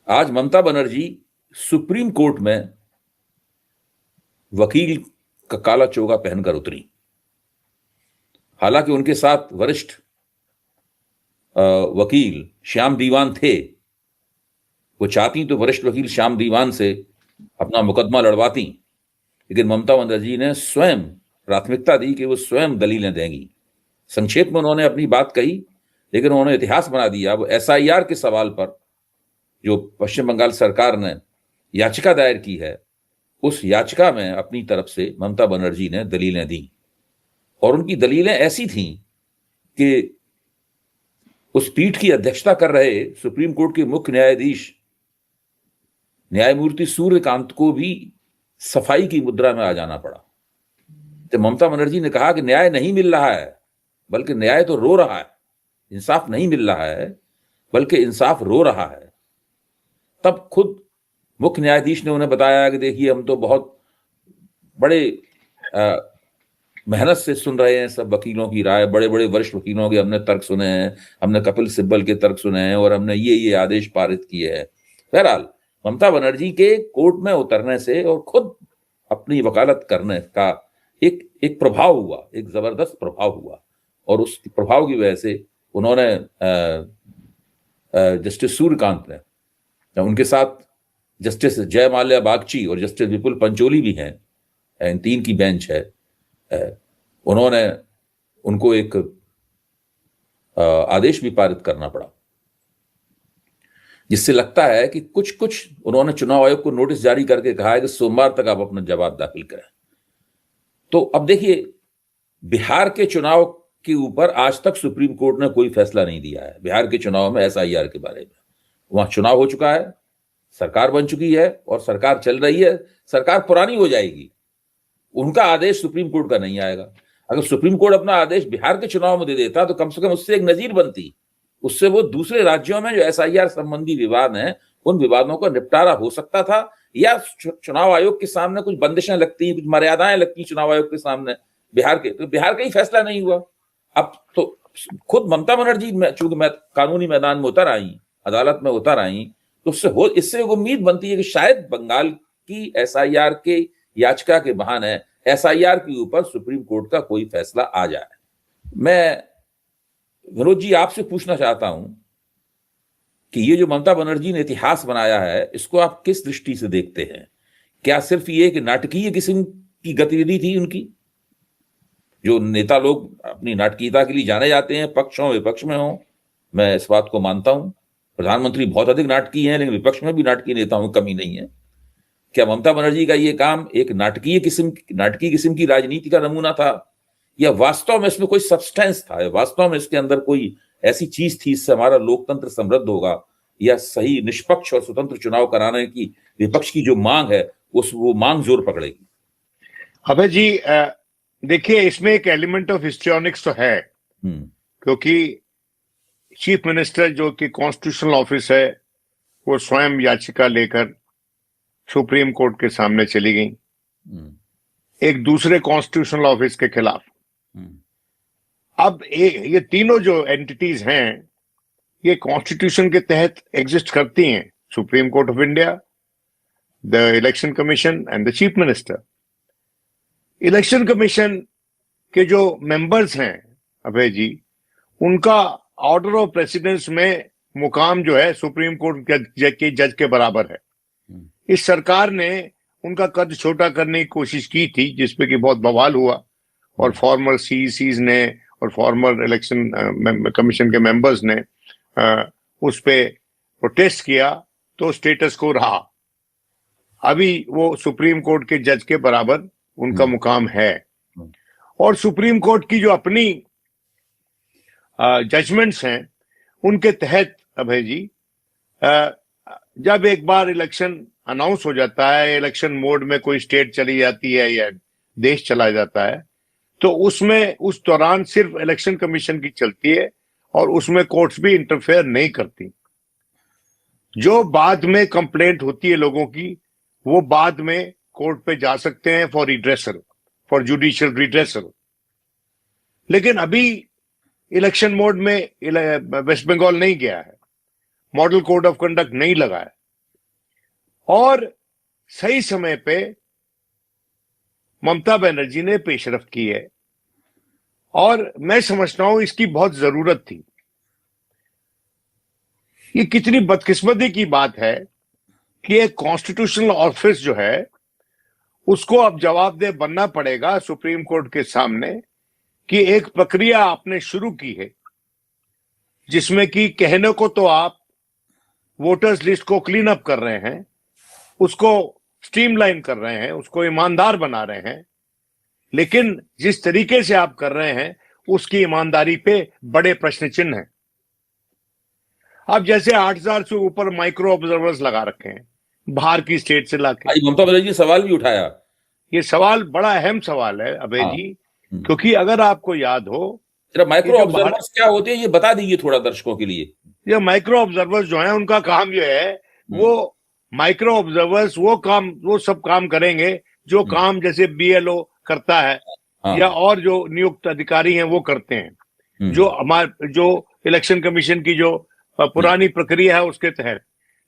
आज Mamata Banerjee supreme court में वकील का काला चोगा पहनकर उतरी। हालांकि उनके साथ वरिष्ठ वकील श्याम दीवान थे। वो चाहती तो वरिष्ठ वकील श्याम दीवान से अपना मुकदमा लड़वाती, लेकिन ममता बनर्जी ने स्वयं प्राथमिकता दी कि वो स्वयं दलीलें देंगी। संक्षेप में उन्होंने अपनी बात कही, लेकिन उन्होंने इतिहास बना दिया। वो एसआईआर के सवाल पर जो पश्चिम बंगाल सरकार ने याचिका दायर की है, उस याचिका में अपनी तरफ से ममता बनर्जी ने दलीलें दी, और उनकी दलीलें ऐसी थीं कि उस पीठ की अध्यक्षता कर रहे सुप्रीम कोर्ट के मुख्य न्यायाधीश न्यायमूर्ति सूर्यकांत को भी सफाई की मुद्रा में आ जाना पड़ा। जब ममता बनर्जी ने कहा कि न्याय नहीं मिल रहा है, बल्कि न्याय तो रो रहा है, इंसाफ नहीं मिल रहा है बल्कि इंसाफ रो रहा है, तब खुद मुख्य न्यायाधीश ने उन्हें बताया कि देखिए, हम तो बहुत बड़े मेहनत से सुन रहे हैं सब वकीलों की राय, बड़े बड़े वरिष्ठ वकीलों के हमने तर्क सुने हैं, हमने कपिल सिब्बल के तर्क सुने हैं, और हमने ये आदेश पारित किए हैं। बहरहाल ममता बनर्जी के कोर्ट में उतरने से और खुद अपनी वकालत करने का एक प्रभाव हुआ, एक जबरदस्त प्रभाव हुआ, और उस प्रभाव की वजह से उन्होंने जस्टिस सूर्यकांत ने, उनके साथ जस्टिस जय माल्या बागची और जस्टिस विपुल पंचोली भी हैं, इन तीन की बेंच है, उन्होंने उनको एक आदेश भी पारित करना पड़ा, जिससे लगता है कि कुछ उन्होंने चुनाव आयोग को नोटिस जारी करके कहा है कि सोमवार तक आप अपना जवाब दाखिल करें। तो अब देखिए, बिहार के चुनाव के ऊपर आज तक सुप्रीम कोर्ट ने कोई फैसला नहीं दिया है। बिहार के चुनाव में एसआईआर के बारे में, वहां चुनाव हो चुका है, सरकार बन चुकी है और सरकार चल रही है, सरकार पुरानी हो जाएगी, उनका आदेश सुप्रीम कोर्ट का नहीं आएगा। अगर सुप्रीम कोर्ट अपना आदेश बिहार के चुनाव में दे देता तो कम से कम उससे एक नजीर बनती, उससे वो दूसरे राज्यों में जो एसआईआर संबंधी विवाद हैं, उन विवादों का निपटारा हो सकता था, या चुनाव आयोग के सामने कुछ बंदिशें लगती, कुछ मर्यादाएं लगती चुनाव आयोग के सामने। तो बिहार का ही फैसला नहीं हुआ। अब तो खुद ममता बनर्जी, चूंकि मैं कानूनी मैदान में उतर आई, अदालत में उतर आई, तो इससे एक उम्मीद बनती है कि शायद बंगाल की एसआईआर के याचिका के बहाने एसआईआर के ऊपर सुप्रीम कोर्ट का कोई फैसला आ जाए। मैं विनोद जी आपसे पूछना चाहता हूं कि ये जो ममता बनर्जी ने इतिहास बनाया है, इसको आप किस दृष्टि से देखते हैं? क्या सिर्फ ये कि नाटकीय किस्म की गतिविधि थी उनकी? जो नेता लोग अपनी नाटकीयता के लिए जाने जाते हैं, पक्ष हो विपक्ष में हो, मैं इस बात को मानता हूं। प्रधानमंत्री बहुत अधिक नाटकीय हैं, लेकिन विपक्ष में भी नाटकीय नेताओं की कमी नहीं है। क्या ममता बनर्जी का ये काम एक नाटकीय किस्म की राजनीति का नमूना था, या वास्तव में इसमें कोई सब्सटेंस था, वास्तव में इसके अंदर कोई ऐसी चीज थी इससे हमारा लोकतंत्र समृद्ध होगा, या सही निष्पक्ष और स्वतंत्र चुनाव कराने की विपक्ष की जो मांग है वो मांग जोर पकड़ेगी? अभय जी, देखिए, इसमें एक एलिमेंट ऑफ हिस्ट्रियोनिक्स तो है, क्योंकि चीफ मिनिस्टर जो कि कॉन्स्टिट्यूशनल ऑफिस है, वो स्वयं याचिका लेकर सुप्रीम कोर्ट के सामने चली गई एक दूसरे कॉन्स्टिट्यूशनल ऑफिस के खिलाफ। अब ये तीनों जो एंटिटीज हैं, ये कॉन्स्टिट्यूशन के तहत एग्जिस्ट करती हैं, supreme court of India, the election commission and the chief minister. Election commission के जो मेंबर्स हैं अभय जी, उनका ऑर्डर ऑफ प्रेसिडेंस में मुकाम जो है सुप्रीम कोर्ट के जज के बराबर है। इस सरकार ने उनका कद छोटा करने की कोशिश की थी, जिसपे कि बहुत बवाल हुआ, और फॉर्मर सीईसीज ने और फॉर्मर इलेक्शन कमीशन के मेंबर्स ने उस पे प्रोटेस्ट किया, तो स्टेटस को रहा। अभी वो सुप्रीम कोर्ट के जज के बराबर उनका मुकाम है, और सुप्रीम कोर्ट की जो अपनी जजमेंट्स हैं, उनके तहत अभय जी, जब एक बार इलेक्शन अनाउंस हो जाता है, इलेक्शन मोड में कोई स्टेट चली जाती है या देश चला जाता है, तो उसमें उस दौरान सिर्फ इलेक्शन कमीशन की चलती है, और उसमें कोर्ट्स भी इंटरफेयर नहीं करती। जो बाद में कंप्लेंट होती है लोगों की, वो बाद में कोर्ट पे जा सकते हैं for redressal, for judicial redressal. लेकिन अभी इलेक्शन मोड में वेस्ट बंगाल नहीं गया है, मॉडल कोड ऑफ कंडक्ट नहीं लगा है, और सही समय पे ममता बनर्जी ने पेशरफ की है और मैं समझता हूं इसकी बहुत जरूरत थी। ये कितनी बदकिस्मती की बात है कि एक कॉन्स्टिट्यूशनल ऑफिस जो है उसको अब जवाबदेह बनना पड़ेगा सुप्रीम कोर्ट के सामने कि एक प्रक्रिया आपने शुरू की है जिसमें कि कहने को तो आप वोटर्स लिस्ट को क्लीन अप कर रहे हैं, उसको स्ट्रीमलाइन कर रहे हैं, उसको ईमानदार बना रहे हैं, लेकिन जिस तरीके से आप कर रहे हैं उसकी ईमानदारी पे बड़े प्रश्न चिन्ह हैं। अब जैसे 8,000 से ऊपर माइक्रो ऑब्जर्वर्स लगा रखे हैं बाहर की स्टेट से लाके। आज ममता बनर्जी ने सवाल भी उठाया। ये सवाल बड़ा अहम सवाल है अभय हाँ। जी, क्योंकि अगर आपको याद हो जरा माइक्रो ये जो ऑब्जर्वर्स क्या होते हैं ये बता दीजिए थोड़ा दर्शकों के लिए। ये माइक्रो ऑब्जर्वर्स जो है उनका काम जो है वो माइक्रो ऑब्जर्वर्स वो सब काम करेंगे जो काम जैसे बीएलओ करता है या और जो नियुक्त अधिकारी हैं वो करते हैं, जो इलेक्शन कमीशन की जो पुरानी प्रक्रिया है उसके तहत।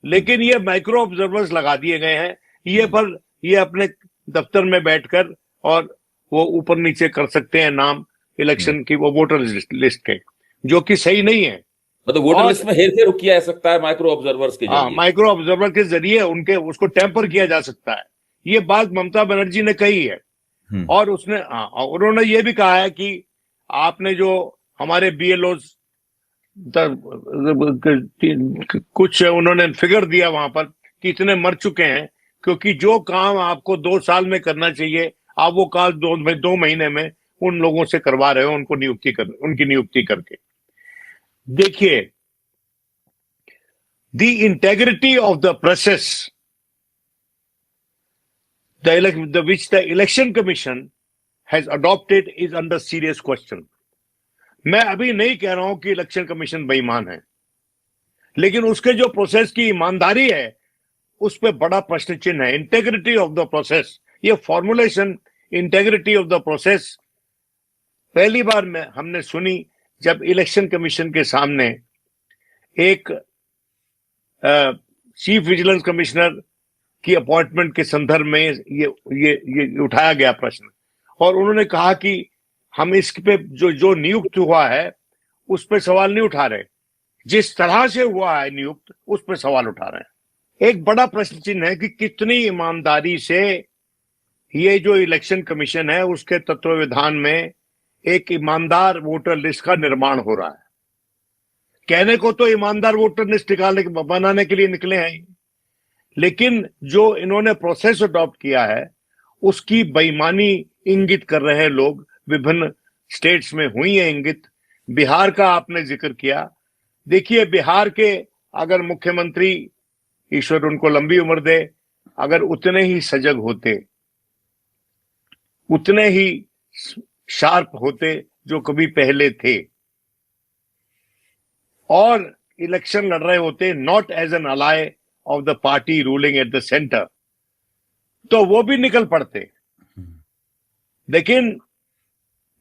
लेकिन ये माइक्रो ऑब्जर्वर्स लगा दिए गए हैं ये अपने दफ्तर में बैठकर और वो ऊपर नीचे कर सकते हैं नाम इलेक्शन की वो वोटर लिस्ट के, जो कि सही नहीं है। मतलब वोटर लिस्ट में हेरफेर किया जा सकता है माइक्रो ऑब्जर्वर्स के जरिए। माइक्रो ऑब्जर्वर के जरिए उसको टेम्पर किया जा सकता है। ये बात ममता बनर्जी ने कही है और उन्होंने ये भी कहा है कि आपने जो हमारे बीएलओस कुछ उन्होंने फिगर दिया वहां पर कि इतने मर चुके हैं, क्योंकि जो काम आपको 2 साल में करना चाहिए आप वो काम 2 महीने में उन लोगों से करवा रहे हो, उनकी नियुक्ति करके। देखिए, the integrity of the process which the election commission has adopted is under serious question. मैं अभी नहीं कह रहा हूं कि इलेक्शन कमीशन बेईमान है, लेकिन उसके जो प्रोसेस की ईमानदारी है उस पर बड़ा प्रश्न चिन्ह है। इंटेग्रिटी ऑफ द प्रोसेस, ये formulation integrity of the process पहली बार में हमने सुनी जब इलेक्शन कमीशन के सामने एक चीफ विजिलेंस कमिश्नर की अपॉइंटमेंट के संदर्भ में ये उठाया गया प्रश्न, और उन्होंने कहा कि हम इस पे जो नियुक्त हुआ है उस पे सवाल नहीं उठा रहे, जिस तरह से हुआ है नियुक्त उस पे सवाल उठा रहे हैं। एक बड़ा प्रश्न चिन्ह है कि कितनी ईमानदारी से ये जो इलेक्शन कमीशन है उसके तत्वावधान में एक ईमानदार वोटर लिस्ट का निर्माण हो रहा है। कहने को तो ईमानदार वोटर लिस्ट बनाने के लिए निकले हैं, लेकिन जो इन्होंने प्रोसेस अडॉप्ट किया है उसकी बेईमानी इंगित कर रहे हैं लोग। विभिन्न स्टेट्स में हुई है इंगित। बिहार का आपने जिक्र किया। देखिए, बिहार के अगर मुख्यमंत्री, ईश्वर उनको लंबी उम्र दे, अगर उतने ही सजग होते, उतने ही शार्प होते जो कभी पहले थे, और इलेक्शन लड़ रहे होते not as an ally of the party ruling at the centre, तो वो भी निकल पड़ते। लेकिन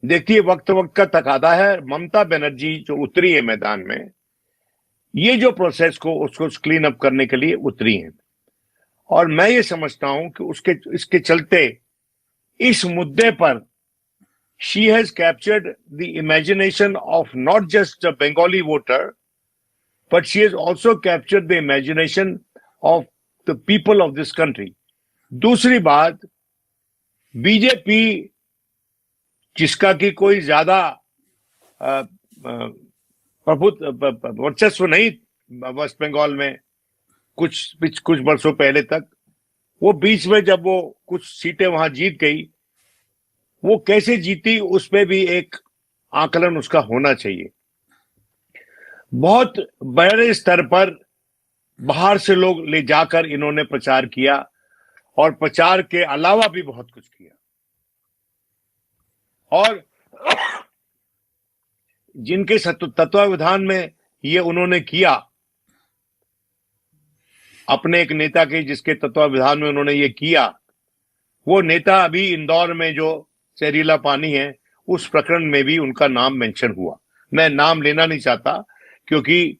देखिए, वक्त का तकादा है। ममता बनर्जी जो उतरी है मैदान में, ये जो प्रोसेस को उसको क्लीन अप करने के लिए उतरी है, और मैं ये समझता हूं कि इसके चलते इस मुद्दे पर she has captured the imagination of not just the Bengali voter, but she has also captured the imagination of the people of this country. दूसरी बात, बीजेपी जिसका कि कोई ज्यादा वर्चस्व नहीं वेस्ट बंगाल में कुछ वर्षों पहले तक, वो बीच में जब वो कुछ सीटें वहां जीत गई, वो कैसे जीती उस पे भी एक आकलन उसका होना चाहिए। बहुत बड़े स्तर पर बाहर से लोग ले जाकर इन्होंने प्रचार किया, और प्रचार के अलावा भी बहुत कुछ किया, और जिनके तत्वावधान में ये उन्होंने किया, अपने एक नेता के जिसके तत्वावधान में उन्होंने ये किया, वो नेता अभी इंदौर में जो जहरीला पानी है उस प्रकरण में भी उनका नाम मेंशन हुआ। मैं नाम लेना नहीं चाहता क्योंकि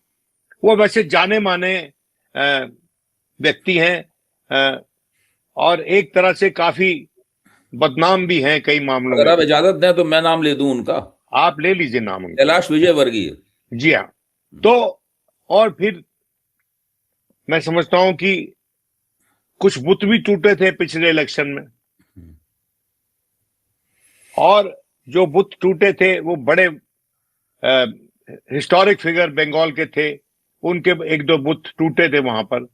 वो वैसे जाने माने व्यक्ति हैं और एक तरह से काफी बदनाम भी हैं कई मामलों अगर में। आप इजाजत दें तो मैं नाम ले दूं उनका, आप ले लीजिए नाम उनका। कैलाश विजयवर्गीय। जी हाँ। तो और फिर मैं समझता हूं कि कुछ बुत भी टूटे थे पिछले इलेक्शन में, और जो बुत टूटे थे वो बड़े हिस्टोरिक फिगर बंगाल के थे, उनके एक दो बुत टूटे थे वहां पर,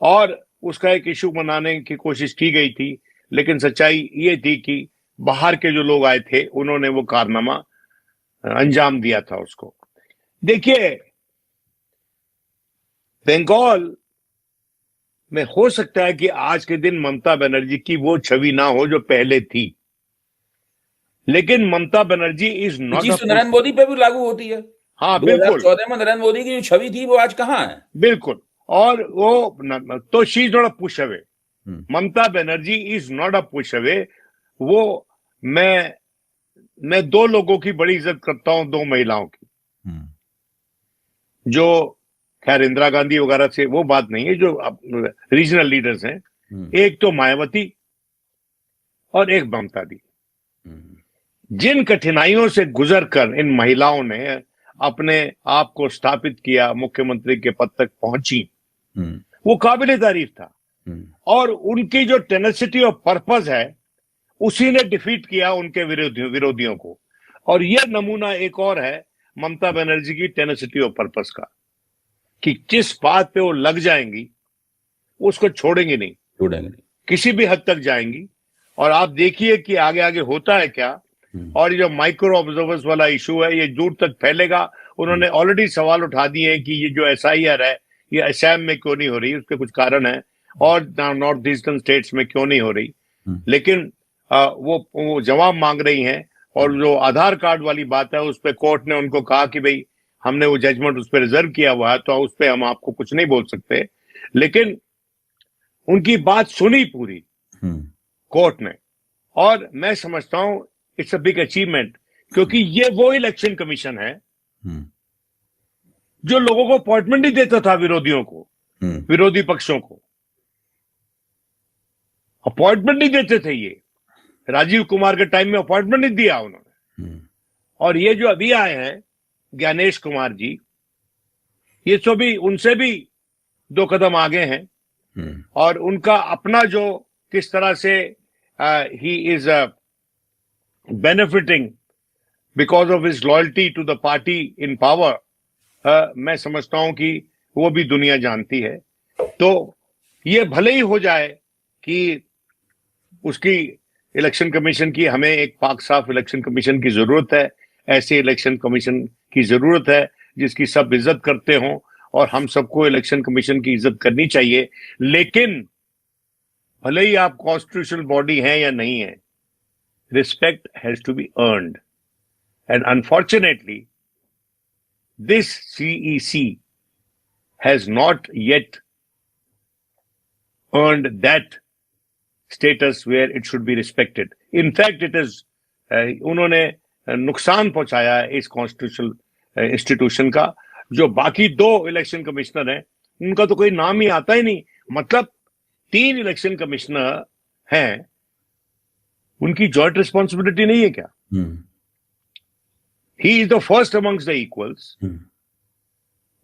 और उसका एक इशू बनाने की कोशिश की गई थी। लेकिन सच्चाई ये थी कि बाहर के जो लोग आए थे उन्होंने वो कारनामा अंजाम दिया था उसको। देखिए, बंगाल में हो सकता है कि आज के दिन ममता बनर्जी की वो छवि ना हो जो पहले थी, लेकिन ममता बनर्जी इज नॉट चीज तो नरेंद्र मोदी पे भी लागू होती है। हाँ बिल्कुल, 2014 में नरेंद्र मोदी की जो छवि थी वो आज कहाँ है? बिल्कुल। और वो तो she is not a push away, Mamata Banerjee is not a push away. वो मैं दो लोगों की बड़ी इज्जत करता हूं, दो महिलाओं की, जो खैर इंदिरा गांधी वगैरह से वो बात नहीं है, जो रीजनल लीडर्स हैं। एक तो मायावती और एक ममता दी। जिन कठिनाइयों से गुजरकर इन महिलाओं ने अपने आप को स्थापित किया, मुख्यमंत्री के पद तक पहुंची, वो काबिले तारीफ था। और उनकी जो टेनेसिटी ऑफ पर्पस है, उसी ने डिफीट किया उनके विरोधियों को। और यह नमूना एक और है ममता बनर्जी की टेनेसिटी ऑफ पर्पस का, कि जिस बात पे वो लग जाएंगी उसको छोड़ेंगी नहीं, किसी भी हद तक जाएंगी। और आप देखिए कि आगे आगे होता है क्या। और ये जो माइक्रो ऑब्जर्वर्स वाला इशू है, ये दूर तक फैलेगा। उन्होंने ऑलरेडी सवाल उठा दिए हैं कि ये जो SIR है, ये असम में क्यों नहीं हो रही, उसके कुछ कारण है, और नॉर्थ ईस्टर्न स्टेट्स में क्यों नहीं हो रही। लेकिन वो जवाब मांग रही हैं। और जो आधार कार्ड वाली बात है, उस पर कोर्ट ने उनको कहा कि भाई हमने वो जजमेंट उस पर रिजर्व किया हुआ है, तो उस पर हम आपको कुछ नहीं बोल सकते। लेकिन उनकी बात सुनी पूरी कोर्ट ने, और मैं समझता हूं इट्स अ बिग अचीवमेंट, क्योंकि ये वो इलेक्शन कमीशन है जो लोगों को अपॉइंटमेंट नहीं देता था, विरोधियों को, विरोधी पक्षों को अपॉइंटमेंट नहीं देते थे। ये राजीव कुमार के टाइम में अपॉइंटमेंट नहीं दिया उन्होंने। और ये जो अभी आए हैं ज्ञानेश कुमार जी, ये तो भी उनसे भी 2 कदम आगे हैं। और उनका अपना जो किस तरह से ही is benefiting because of his loyalty to the party in power, मैं समझता हूं कि वो भी दुनिया जानती है। तो ये भले ही हो जाए कि उसकी इलेक्शन कमीशन की, हमें एक पाक साफ इलेक्शन कमीशन की जरूरत है। ऐसे इलेक्शन कमीशन की जरूरत है जिसकी सब इज्जत करते हों, और हम सबको इलेक्शन कमीशन की इज्जत करनी चाहिए। लेकिन भले ही आप कॉन्स्टिट्यूशनल बॉडी हैं या नहीं है, respect has to be earned. And unfortunately this CEC has not yet earned that status where it should be respected. In fact, it is उन्होंने नुकसान पहुंचाया है इस कॉन्स्टिट्यूशनल इंस्टीट्यूशन का। जो बाकी 2 इलेक्शन कमिश्नर हैं, उनका तो कोई नाम ही आता ही नहीं। मतलब 3 इलेक्शन कमिश्नर हैं, उनकी जॉइंट रिस्पॉन्सिबिलिटी नहीं है क्या? He is the first amongst the equals.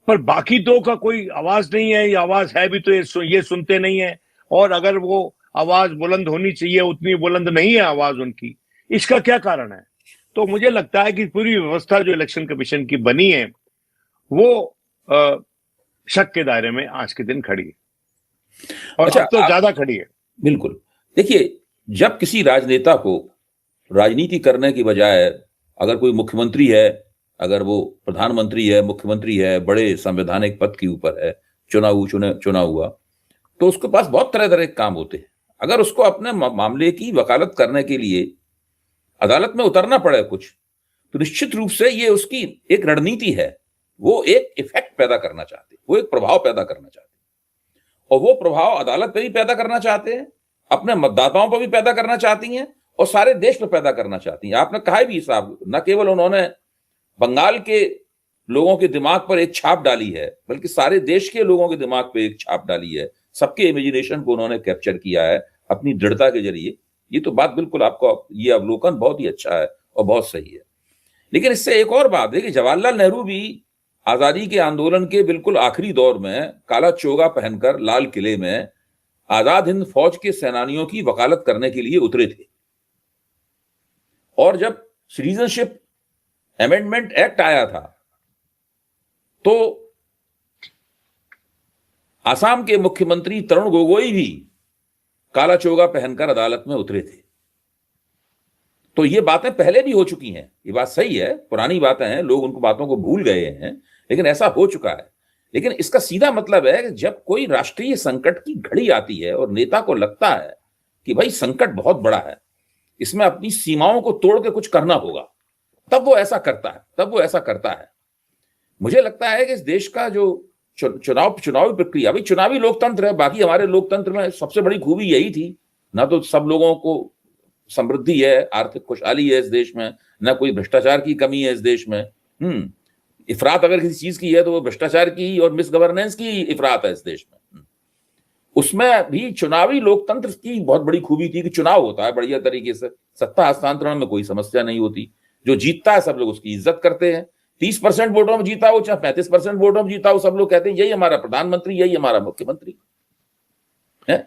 पर बाकी 2 का कोई आवाज नहीं है, या आवाज है भी तो ये सुनते नहीं है। और अगर वो आवाज बुलंद होनी चाहिए, उतनी बुलंद नहीं है आवाज उनकी। इसका क्या कारण है? तो मुझे लगता है कि पूरी व्यवस्था जो इलेक्शन कमीशन की बनी है, वो शक के दायरे में आज के दिन खड़ी है, और अब तो ज्यादा खड़ी है। बिल्कुल। देखिए, जब किसी राजनेता को राजनीति करने की बजाय, अगर कोई मुख्यमंत्री है, अगर वो प्रधानमंत्री है, मुख्यमंत्री है, बड़े संवैधानिक पद के ऊपर है, चुना हुआ, तो उसके पास बहुत तरह तरह के काम होते हैं। अगर उसको अपने मामले की वकालत करने के लिए अदालत में उतरना पड़े कुछ, तो निश्चित रूप से ये उसकी एक रणनीति है। वो एक इफेक्ट पैदा करना चाहते हैं, वो एक प्रभाव पैदा करना चाहते हैं, और वो प्रभाव अदालत पे भी पैदा करना चाहते हैं, अपने मतदाताओं पर भी पैदा करना चाहती हैं, और सारे देश पर पैदा करना चाहती हैं। आपने कहा भी साहब, न केवल उन्होंने बंगाल के लोगों के दिमाग पर एक छाप डाली है, बल्कि सारे देश के लोगों के दिमाग पर एक छाप डाली है, सबके इमेजिनेशन को उन्होंने कैप्चर किया है अपनी दृढ़ता के जरिए। ये तो बात बिल्कुल, आपको ये अवलोकन बहुत ही अच्छा है और बहुत सही है। लेकिन इससे एक और बात है कि जवाहरलाल नेहरू भी आजादी के आंदोलन के बिल्कुल आखिरी दौर में काला चोगा पहनकर लाल किले में आजाद हिंद फौज के सेनानियों की वकालत करने के लिए उतरे थे। और जब सिटीजनशिप अमेंडमेंट एक्ट आया था तो आसाम के मुख्यमंत्री तरुण गोगोई भी काला चोगा पहनकर अदालत में उतरे थे। तो ये बातें पहले भी हो चुकी हैं, ये बात सही है, पुरानी बातें हैं, लोग उनको बातों को भूल गए हैं, लेकिन ऐसा हो चुका है। लेकिन इसका सीधा मतलब है कि जब कोई राष्ट्रीय संकट की घड़ी आती है और नेता को लगता है कि भाई संकट बहुत बड़ा है, इसमें अपनी सीमाओं को तोड़ के कुछ करना होगा, तब वो ऐसा करता है। मुझे लगता है कि इस देश का जो चुनावी प्रक्रिया, भाई चुनावी लोकतंत्र है, बाकी हमारे लोकतंत्र में सबसे बड़ी खूबी यही थी, ना तो सब लोगों को समृद्धि है, आर्थिक खुशहाली है इस देश में, ना कोई भ्रष्टाचार की कमी है इस देश में। इफरात अगर किसी चीज की है तो वो भ्रष्टाचार की और मिस गवर्नेंस की इफरात है इस देश में। उसमें भी चुनावी लोकतंत्र की बहुत बड़ी खूबी थी कि चुनाव होता है बढ़िया तरीके से, सत्ता हस्तांतरण में कोई समस्या नहीं होती, जो जीतता है सब लोग उसकी इज्जत करते हैं। 30% वोटों में जीता हो चाहे 35% वोटों में जीता हो, सब लोग कहते हैं यही हमारा प्रधानमंत्री, यही हमारा मुख्यमंत्री है।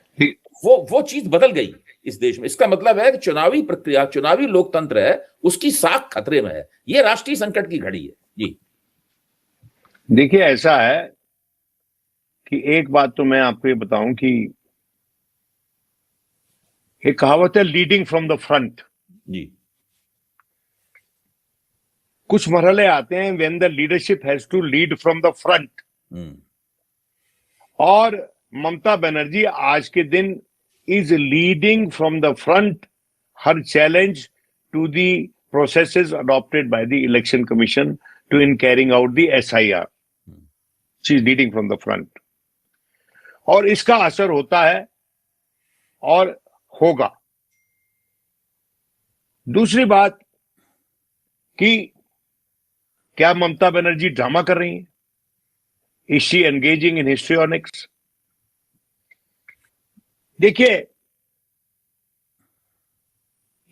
वो चीज बदल गई इस देश में। इसका मतलब है कि चुनावी प्रक्रिया, चुनावी लोकतंत्र है, उसकी साख खतरे में है। ये राष्ट्रीय संकट की घड़ी है जी। देखिए ऐसा है कि एक बात तो मैं आपको ये बताऊं कि एक कहावत है leading from the front ji. कुछ मरहले आते हैं when the leadership has to lead from the front, और ममता बनर्जी आज के दिन is leading from the front हर challenge to the processes adopted by the election commission to in carrying out the SIR। She is leading from the front, और इसका असर होता है और होगा। दूसरी बात कि क्या ममता बनर्जी ड्रामा कर रही हैं? Is she engaging in histrionics? देखिए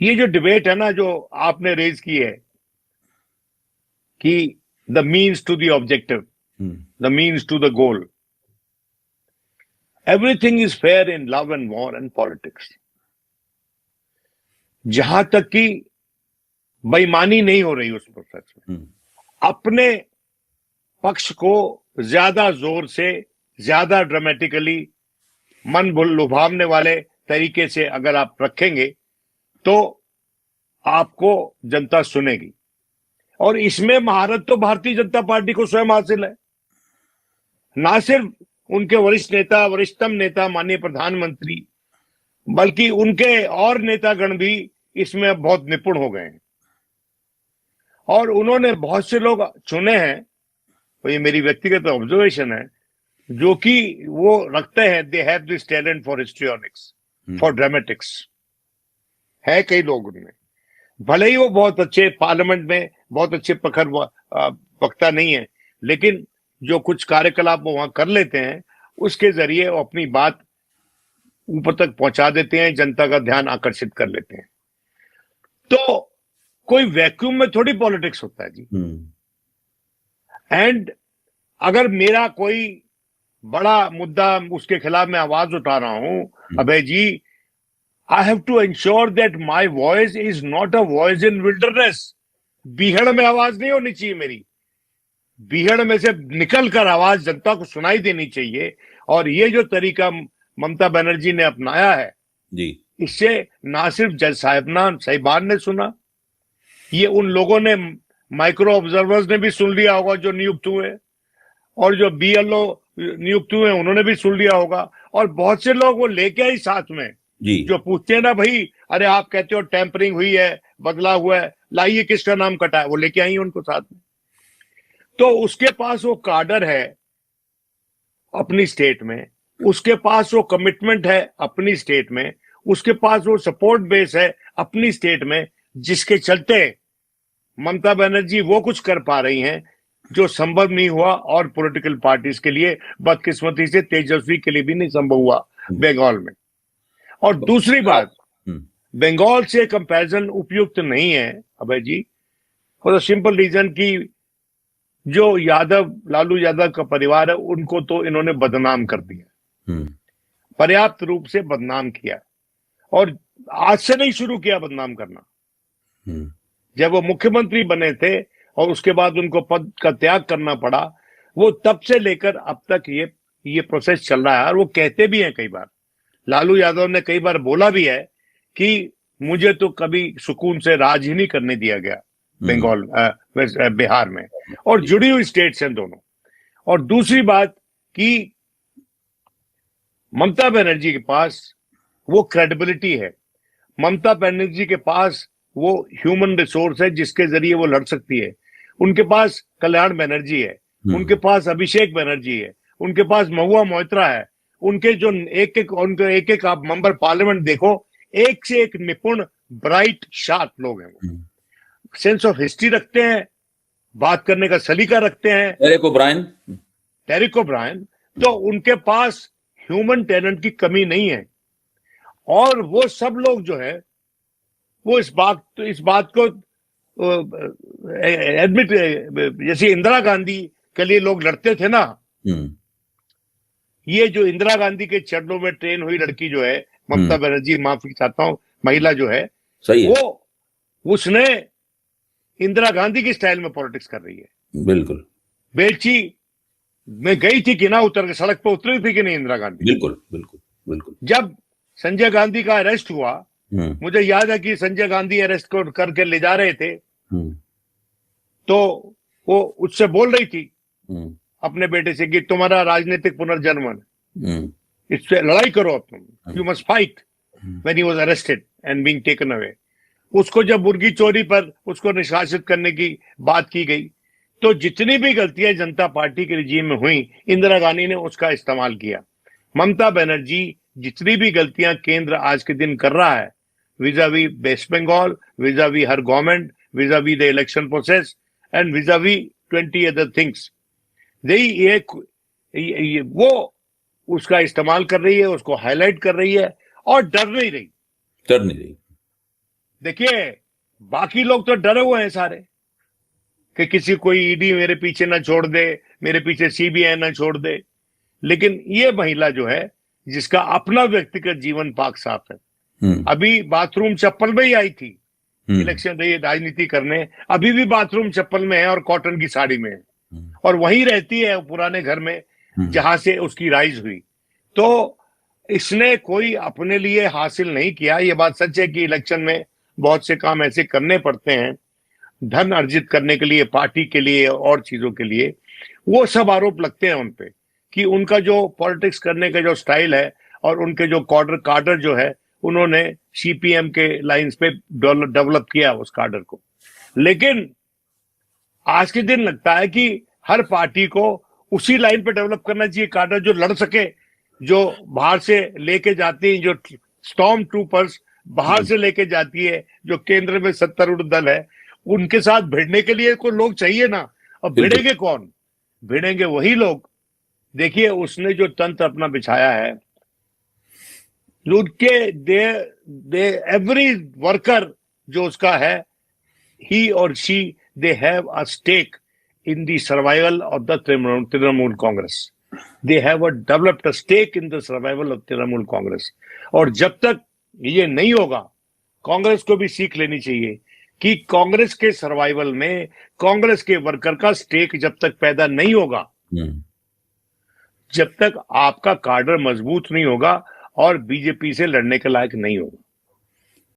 ये जो डिबेट है ना जो आपने रेज की है कि the means to the objective, the means to the goal, everything is fair in love and war and politics. जहां तक कि बेईमानी नहीं हो रही उस प्रोसेस में, अपने पक्ष को ज्यादा जोर से, ज्यादा ड्रामेटिकली, मन लुभावने वाले तरीके से अगर आप रखेंगे तो आपको जनता सुनेगी। और इसमें महारत तो भारतीय जनता पार्टी को स्वयं हासिल है। ना सिर्फ उनके वरिष्ठ नेता, वरिष्ठतम नेता माननीय प्रधानमंत्री, बल्कि उनके और नेतागण भी इसमें बहुत निपुण हो गए हैं और उन्होंने बहुत से लोग चुने हैं, तो ये मेरी व्यक्तिगत ऑब्जर्वेशन है, जो कि वो रखते हैं, they have this talent for histrionics, for dramatics. है कई लोग उनमें, भले ही वो बहुत अच्छे पार्लियामेंट में बहुत अच्छे प्रखर वक्ता नहीं है, लेकिन जो कुछ कार्यकलाप वो वहां कर लेते हैं उसके जरिए वो अपनी बात ऊपर तक पहुंचा देते हैं, जनता का ध्यान आकर्षित कर लेते हैं। तो कोई वैक्यूम में थोड़ी पॉलिटिक्स होता है जी। एंड अगर मेरा कोई बड़ा मुद्दा उसके खिलाफ मैं आवाज उठा रहा हूं, Abhay ji, I have to ensure that my voice is not a voice in wilderness. बीहड़ में आवाज नहीं होनी चाहिए मेरी, बीहड़ में से निकलकर आवाज जनता को सुनाई देनी चाहिए। और ये जो तरीका ममता बनर्जी ने अपनाया है जी, इससे ना सिर्फ जज साहिबान ने सुना, ये उन लोगों ने, माइक्रो ऑब्जर्वर्स ने भी सुन लिया होगा जो नियुक्त हुए, और जो BLO नियुक्त हुए उन्होंने भी सुन लिया होगा। और बहुत से लोग वो लेके आई साथ में जी, जो पूछते हैं ना भाई, अरे आप कहते हो टेम्परिंग हुई है, बदला हुआ है, लाइए किसका नाम कटा है, वो लेके आई उनको साथ में। तो उसके पास वो कार्डर है अपनी स्टेट में, उसके पास वो कमिटमेंट है अपनी स्टेट में, उसके पास वो सपोर्ट बेस है अपनी स्टेट में, जिसके चलते ममता बनर्जी वो कुछ कर पा रही हैं जो संभव नहीं हुआ, और पॉलिटिकल पार्टीज के लिए बदकिस्मती से तेजस्वी के लिए भी नहीं संभव हुआ बंगाल में। और दूसरी बात, बंगाल से कंपैरिजन उपयुक्त नहीं है अभय जी, फॉर द सिंपल रीजन कि जो यादव, लालू यादव का परिवार है, उनको तो इन्होंने बदनाम कर दिया, पर्याप्त रूप से बदनाम किया, और आज से नहीं शुरू किया बदनाम करना। जब वो मुख्यमंत्री बने थे और उसके बाद उनको पद का त्याग करना पड़ा, वो तब से लेकर अब तक ये प्रोसेस चल रहा है। और वो कहते भी हैं कई बार, लालू यादव ने कई बार बोला भी है कि मुझे तो कभी सुकून से राज ही नहीं करने दिया गया बंगाल, बिहार में, और जुड़ी हुई स्टेट्स हैं दोनों। और दूसरी बात कि ममता बनर्जी के पास वो क्रेडिबिलिटी है, ममता बनर्जी के पास वो ह्यूमन रिसोर्स है जिसके जरिए वो लड़ सकती है। उनके पास कल्याण बनर्जी है, उनके पास अभिषेक बनर्जी है, उनके पास महुआ मोइत्रा है, उनके जो एक आप मेंबर पार्लियामेंट देखो, एक से एक निपुण, ब्राइट, शार्प लोग हैं। वो सेंस ऑफ हिस्ट्री रखते हैं, बात करने का सलीका रखते हैं। डेरेक ओब्रायन, तो उनके पास ह्यूमन टैलेंट की कमी नहीं है। और वो सब लोग जो है वो इस बात को एडमिट, जैसे इंदिरा गांधी के लिए लोग लड़ते थे ना, ये जो इंदिरा गांधी के चरणों में ट्रेन हुई लड़की जो है, ममता बनर्जी, माफी चाहता हूं, महिला जो है, सही है, वो उसने इंदिरा गांधी की स्टाइल में पॉलिटिक्स कर रही है। बिल्कुल। बेलची में गई थी कि ना, उतर के सड़क पर उतरी थी कि नहीं इंदिरा गांधी? बिल्कुल बिल्कुल बिल्कुल। जब संजय गांधी का अरेस्ट हुआ, मुझे याद है कि संजय गांधी अरेस्ट को करके ले जा रहे थे, तो वो उससे बोल रही थी अपने बेटे से कि तुम्हारा राजनीतिक पुनर्जन्म है, इससे लड़ाई करो अब तुम, you must fight, when he was arrested and being taken away. उसको जब मुर्गी चोरी पर उसको निष्कासित करने की बात की गई, तो जितनी भी गलतियां जनता पार्टी के रिजीम में हुई, इंदिरा गांधी ने उसका इस्तेमाल किया। ममता बनर्जी जितनी भी गलतियां केंद्र आज के दिन कर रहा है, vis-a-vis West Bengal, vis-a-vis her government, vis-a-vis the election process and vis-a-vis 20 other things, वो उसका इस्तेमाल कर रही है, उसको हाईलाइट कर रही है, और डर नहीं रही। देखिए, बाकी लोग तो डरे हुए हैं सारे कि किसी कोई ईडी मेरे पीछे ना छोड़ दे, मेरे पीछे सीबीआई ना छोड़ दे। लेकिन ये महिला जो है, जिसका अपना व्यक्तिगत जीवन पाक साफ है, अभी बाथरूम चप्पल में ही आई थी इलेक्शन राजनीति करने, अभी भी बाथरूम चप्पल में है और कॉटन की साड़ी में है, और वहीं रहती है पुराने घर में जहां से उसकी राइज हुई। तो इसने कोई अपने लिए हासिल नहीं किया। ये बात सच है कि इलेक्शन में बहुत से काम ऐसे करने पड़ते हैं धन अर्जित करने के लिए, पार्टी के लिए और चीजों के लिए। वो सब आरोप लगते हैं उन पे कि उनका जो पॉलिटिक्स करने का जो स्टाइल है और उनके जो काडर जो है, उन्होंने सीपीएम के लाइंस पे डेवलप किया उस काडर को। लेकिन आज के दिन लगता है कि हर पार्टी को उसी लाइन पे डेवलप करना चाहिए काडर, जो लड़ सके, जो बाहर से लेके जाती है, जो स्टॉर्म ट्रूपर्स बाहर से लेके जाती है, जो केंद्र में सत्तारूढ़ दल है, उनके साथ भिड़ने के लिए कोई लोग चाहिए ना। अब भिड़ेंगे कौन? भिड़ेंगे वही लोग। देखिए, उसने जो तंत्र अपना बिछाया है, उनके एवरी वर्कर जो उसका है, ही और she, they have a stake in the survival of the Trinamool Congress. They have developed a stake in the survival of Trinamool Congress. और जब तक ये नहीं होगा, कांग्रेस को भी सीख लेनी चाहिए कि कांग्रेस के सर्वाइवल में कांग्रेस के वर्कर का स्टेक जब तक पैदा नहीं होगा, जब तक आपका कार्डर मजबूत नहीं होगा और बीजेपी से लड़ने के लायक नहीं होगा।